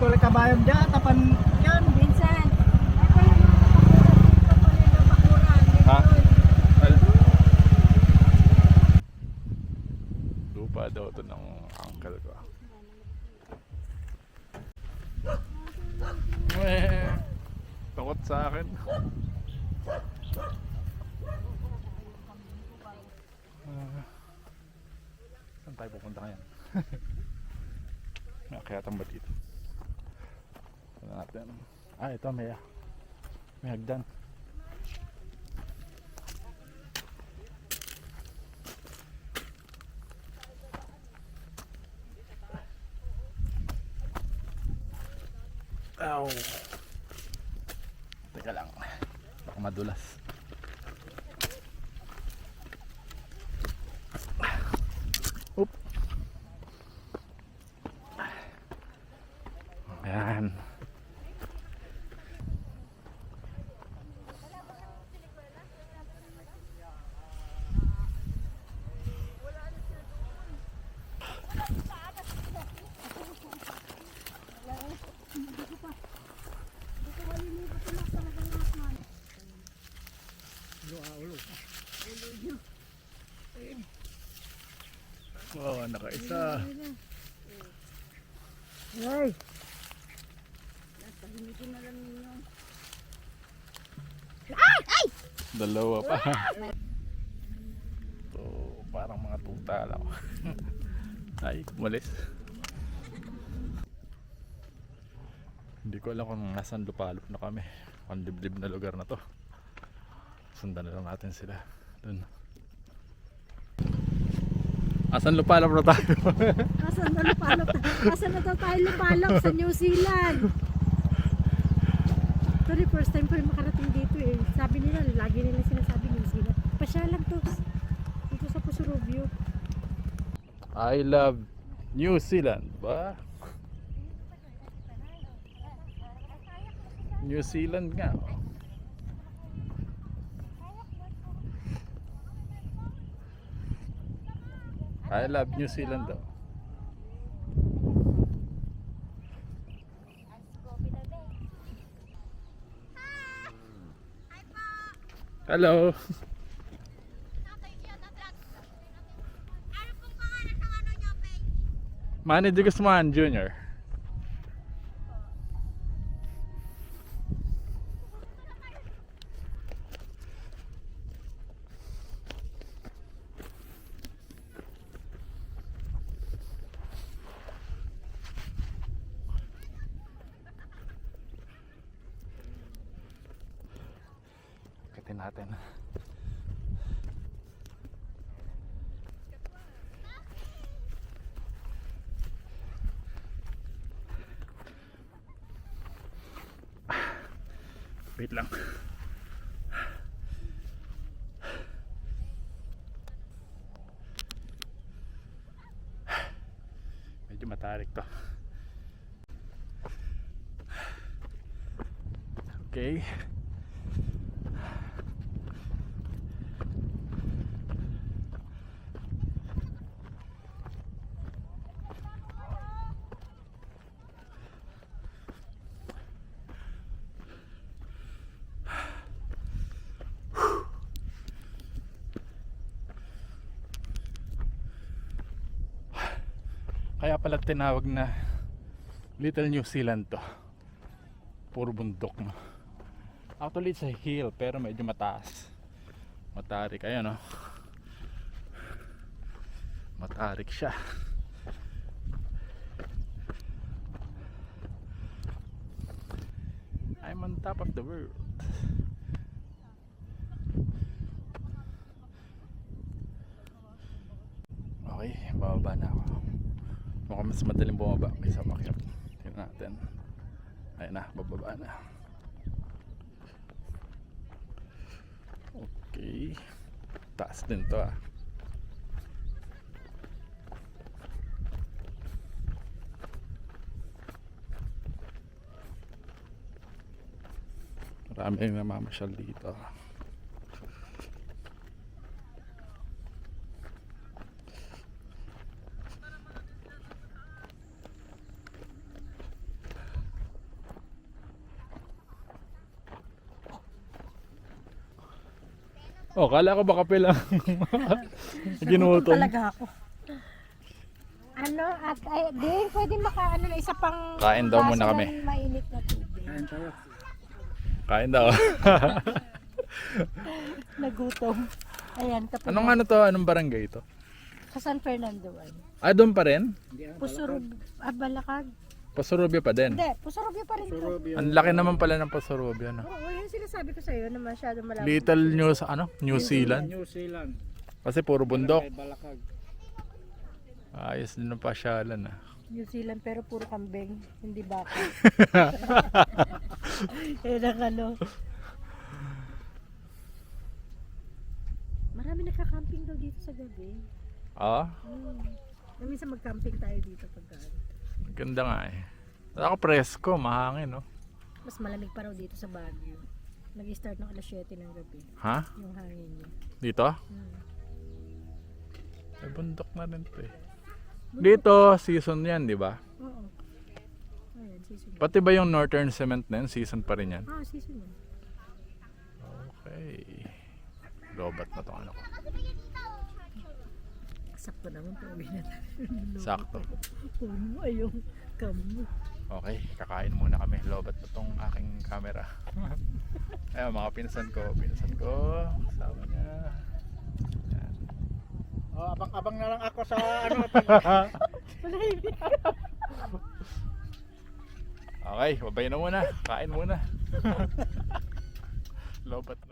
kulit kabayam dyan, tapan yan. Minsan. Ako yung mga bakuran dito, bakuran. Ha? Lupa daw ito ng uncle ko. Takot sa akin. Saan tayo pupunta ngayon? Nakayatan ba dito? Tignan natin. Ito may hagdan. Ow. Teka lang. Baka madulas. Oop. Ayan. Oh, nakaisa. Ay! Tahimikin na lang ninyo. Ay! Dalawa pa. So, parang mga tuta lang. Ay, umalis. Hindi ko alam kung nasan Lupalop na kami. Ang liblib na lugar na to. Sundan na lang natin sila dun. Asan Lupalop na tayo? Asan na Lupalop? Asan na daw tayo Lupalop? Sa New Zealand. Ito rin, first time ko rin makarating dito eh. Sabi nila, lagi nila sinasabi New Zealand. Pasyalan to. Dito sa Pusurubio. I love New Zealand ba? New Zealand nga. I love New Zealand daw. Hello. Manny de Guzman Jr. Akitin natin. Wait lang. Medyo matarik to. Okay. Kaya pala tinawag na Little New Zealand to. Puro bundok, no? Actually it's a hill pero medyo mataas. Matarik, ayan, no? Matarik siya. I'm on top of the world. Okay, bababa na ako. Mukhang mas madaling bumaba kaysa makyat. Tingnan natin. Ayun na, bababa na. Okay. Taas din to, ah. Maraming namamasyal dito. Oh, kala ko ba kape lang. Ginutom. Talaga ako. Ano, at ay, di, pwede ano na isa pang Kain daw muna baso kami. ng mainit na tubig. Kain tayo. Kain daw. Nagutom. Ayan, kape. Anong ano to? Anong barangay ito? Sa San Fernando ay. Ah, doon pa rin? Pusurub, Balakag. Pasurubia pa din. Hindi, Pusurubyo pa rin to. Surobio. Ang laki naman pala ng Pasurubia, no? Oo, yun sinasabi ko sa'yo na masyadong malaki. Little New Zealand. New Zealand. Kasi puro bundok. Barangay Balakag. Ayos din ang pasyalan, ah. New Zealand pero puro kambing, hindi baka. Yan ang ano. Marami nagka-camping daw dito sa gabi. Ah, Minsan mag-camping tayo dito pagka ganda nga eh. Ako presko, mahangin, no? mas malamig pa raw dito sa Baguio. Nag-start ng alas 7 ng gabi, Ha? yung hangin niya. Dito? Hmm. Ay, bundok na rin to eh. Dito, season yan, di ba? Oo. Ayan, season. Pati ba yung Northern Cement na yun, season pa rin yan? Ah, season yan. Okay. Lobat na to, ano ko. Sakto naman po. Sakto. Puno ay yung kamo. Okay, kakain muna kami. Lobat na tong aking camera. Ayun, mga pinsan ko. Kasama niya. Yan. Oh, abang-abang na lang ako sa ano. Okay, babay na muna. Kain muna. Lobat na.